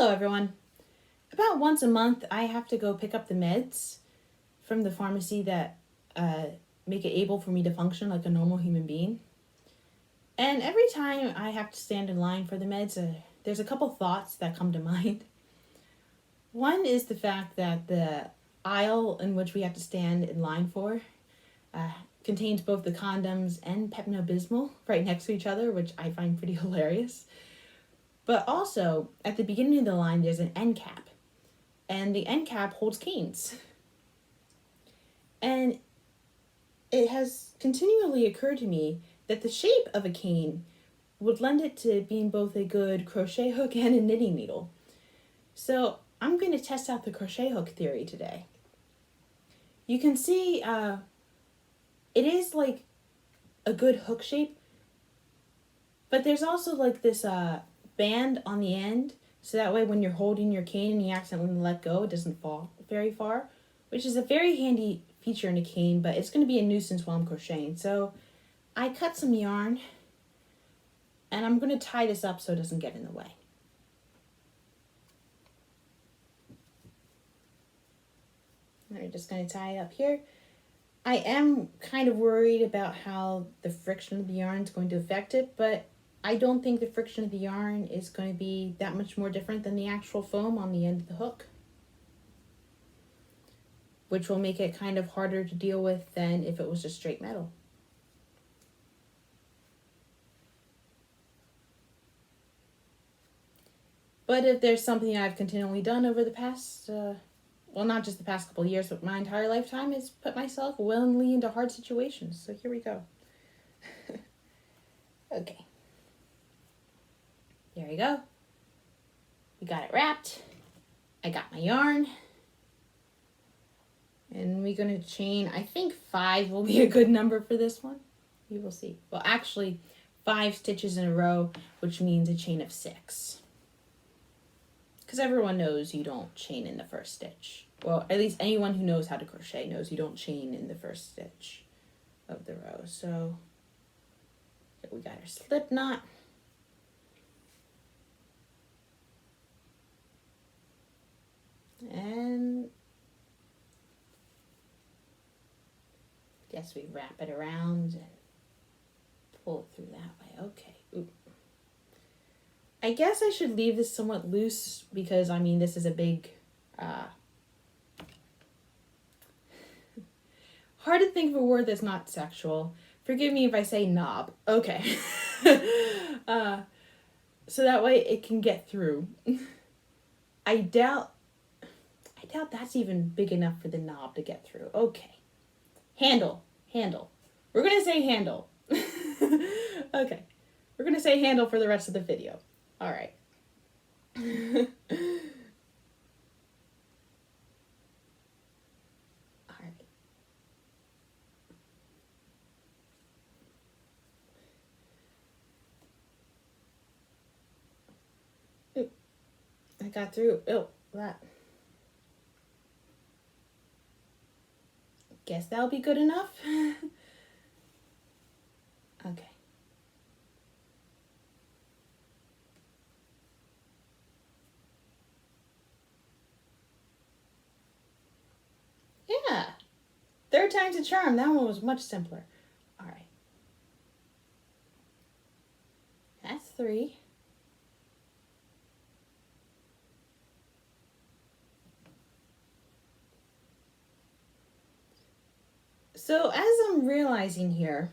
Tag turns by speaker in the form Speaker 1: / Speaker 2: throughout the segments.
Speaker 1: Hello everyone. About once a month I have to go pick up the meds from the pharmacy that make it able for me to function like a normal human being. And every time I have to stand in line for the meds, there's a couple thoughts that come to mind. One is the fact that the aisle in which we have to stand in line for uh, contains both the condoms and Pepto-Bismol right next to each other, which I find pretty hilarious. But also, at the beginning of the line, there's an end cap, and the end cap holds canes. And it has continually occurred to me that the shape of a cane would lend it to being both a good crochet hook and a knitting needle. So I'm going to test out the crochet hook theory today. You can see it is like a good hook shape, but there's also like this band on the end, so that way when you're holding your cane and you accidentally let go, it doesn't fall very far, which is a very handy feature in a cane, but it's going to be a nuisance while I'm crocheting. So I cut some yarn and I'm going to tie this up so it doesn't get in the way. I'm just going to tie it up here. I am kind of worried about how the friction of the yarn is going to affect it, but I don't think the friction of the yarn is going to be that much more different than the actual foam on the end of the hook, which will make it kind of harder to deal with than if it was just straight metal. But if there's something I've continually done over the past, well, not just the past couple of years, but my entire lifetime, is put myself willingly into hard situations. So here we go. Okay. There we go. We got it wrapped. I got my yarn. And we're going to chain, I think 5 will be a good number for this one. We will see. Well, actually, 5 stitches in a row, which means a chain of 6. Because everyone knows you don't chain in the first stitch. Well, at least anyone who knows how to crochet knows you don't chain in the first stitch of the row. So, here we got our slip knot. And guess we wrap it around and pull it through that way. Okay. Ooh. I guess I should leave this somewhat loose because, I mean, this is a big, hard to think of a word that's not sexual. Forgive me if I say knob. Okay. So that way it can get through. I doubt that's even big enough for the knob to get through. Okay. Handle. We're going to say handle. Okay. We're going to say handle for the rest of the video. All right. All right. Ooh, I got through. Oh, that. Guess that'll be good enough. Okay. Yeah. 3rd time's a charm. That one was much simpler. All right. That's 3. So as I'm realizing here,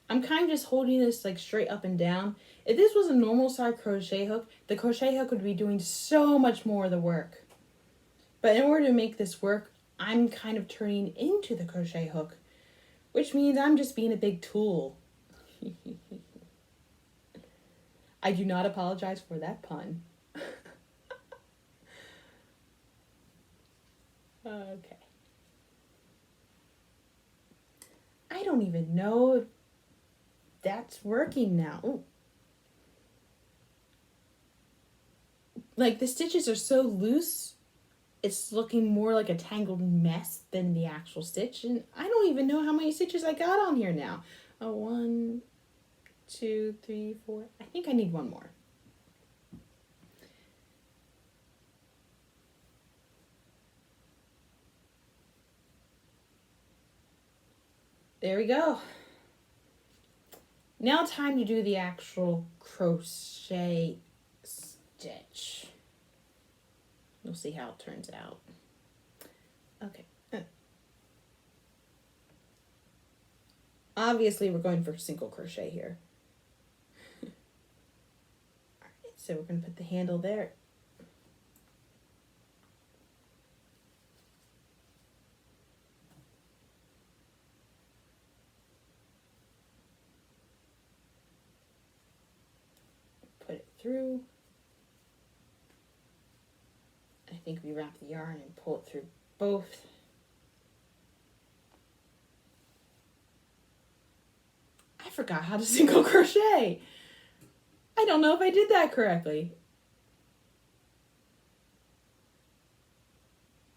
Speaker 1: I'm kind of just holding this like straight up and down. If this was a normal side crochet hook, the crochet hook would be doing so much more of the work. But in order to make this work, I'm kind of turning into the crochet hook, which means I'm just being a big tool. I do not apologize for that pun. Okay. I don't even know if that's working now. Ooh. Like, the stitches are so loose, it's looking more like a tangled mess than the actual stitch. And I don't even know how many stitches I got on here now. 1, 2, 3, 4. I think I need one more. There we go. Now time to do the actual crochet stitch. We'll see how it turns out. Okay. Obviously, we're going for single crochet here. All right, so we're going to put the handle there. Put it through. I think we wrap the yarn and pull it through both. I forgot how to single crochet. I don't know if I did that correctly.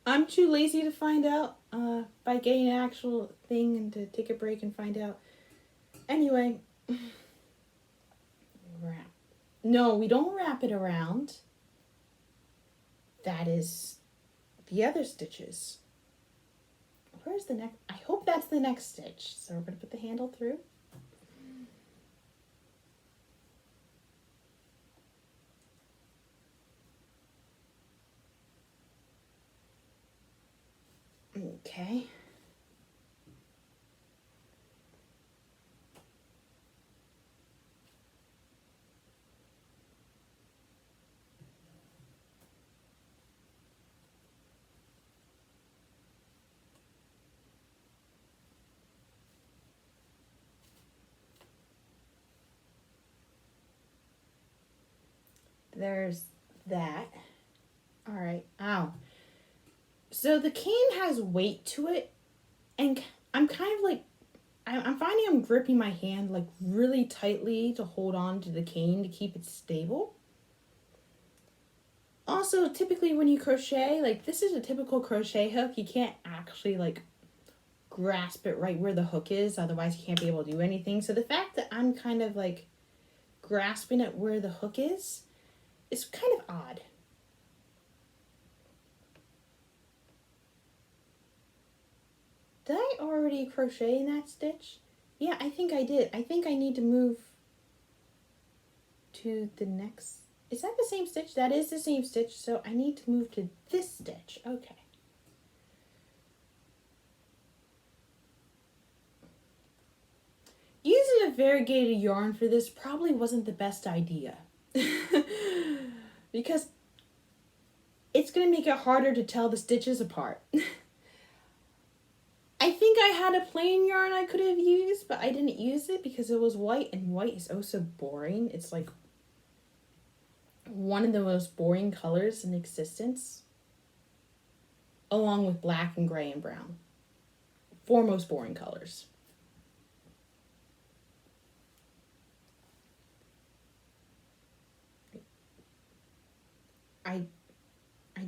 Speaker 1: I'm too lazy to find out by getting an actual thing and to take a break and find out. Anyway, wrap. No, we don't wrap it around. That is the other stitches. Where's the next? I hope that's the next stitch. So we're going to put the handle through. Okay. There's that. All right. Ow. So the cane has weight to it, and I'm kind of like, I'm finding I'm gripping my hand like really tightly to hold on to the cane to keep it stable. Also, typically when you crochet, like this is a typical crochet hook, you can't actually like grasp it right where the hook is, otherwise you can't be able to do anything. So the fact that I'm kind of like grasping it where the hook is kind of odd. Did I already crochet in that stitch? Yeah, I think I did. I think I need to move to the next. Is that the same stitch? That is the same stitch, so I need to move to this stitch. Okay. Using a variegated yarn for this probably wasn't the best idea. Because it's going to make it harder to tell the stitches apart. I think I had a plain yarn I could have used, but I didn't use it because it was white, and white is oh so boring. It's like one of the most boring colors in existence, along with black and gray and brown. Four most boring colors. I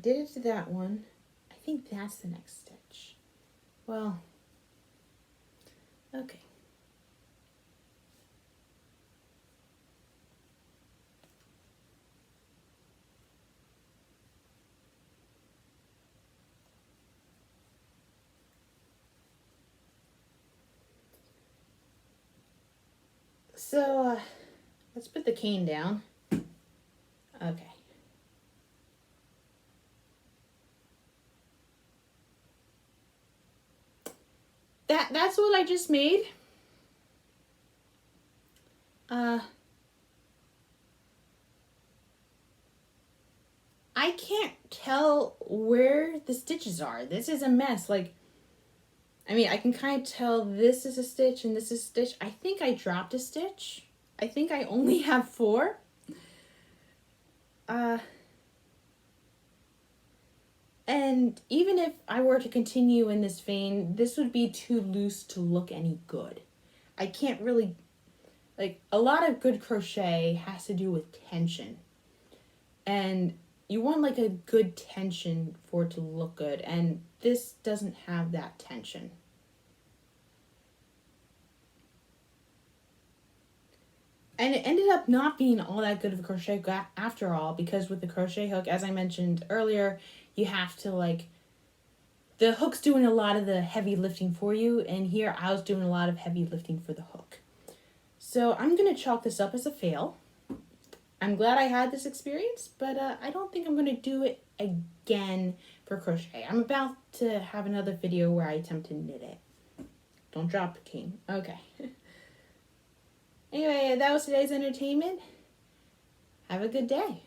Speaker 1: did it to that one. I think that's the next stitch. Well, okay. So, let's put the cane down. Okay. That's what I just made. I can't tell where the stitches are. This is a mess. Like, I mean, I can kind of tell this is a stitch and this is a stitch. I think I dropped a stitch. I think I only have 4. And even if I were to continue in this vein, this would be too loose to look any good. I can't really, like, a lot of good crochet has to do with tension. And you want, like, a good tension for it to look good. And this doesn't have that tension. And it ended up not being all that good of a crochet after all, because with the crochet hook, as I mentioned earlier, you have to like the hook's doing a lot of the heavy lifting for you, and here I was doing a lot of heavy lifting for the hook. So I'm going to chalk this up as a fail. I'm glad I had this experience, but I don't think I'm going to do it again for crochet. I'm about to have another video where I attempt to knit it. Don't drop the cane. Okay. Anyway, that was today's entertainment. Have a good day.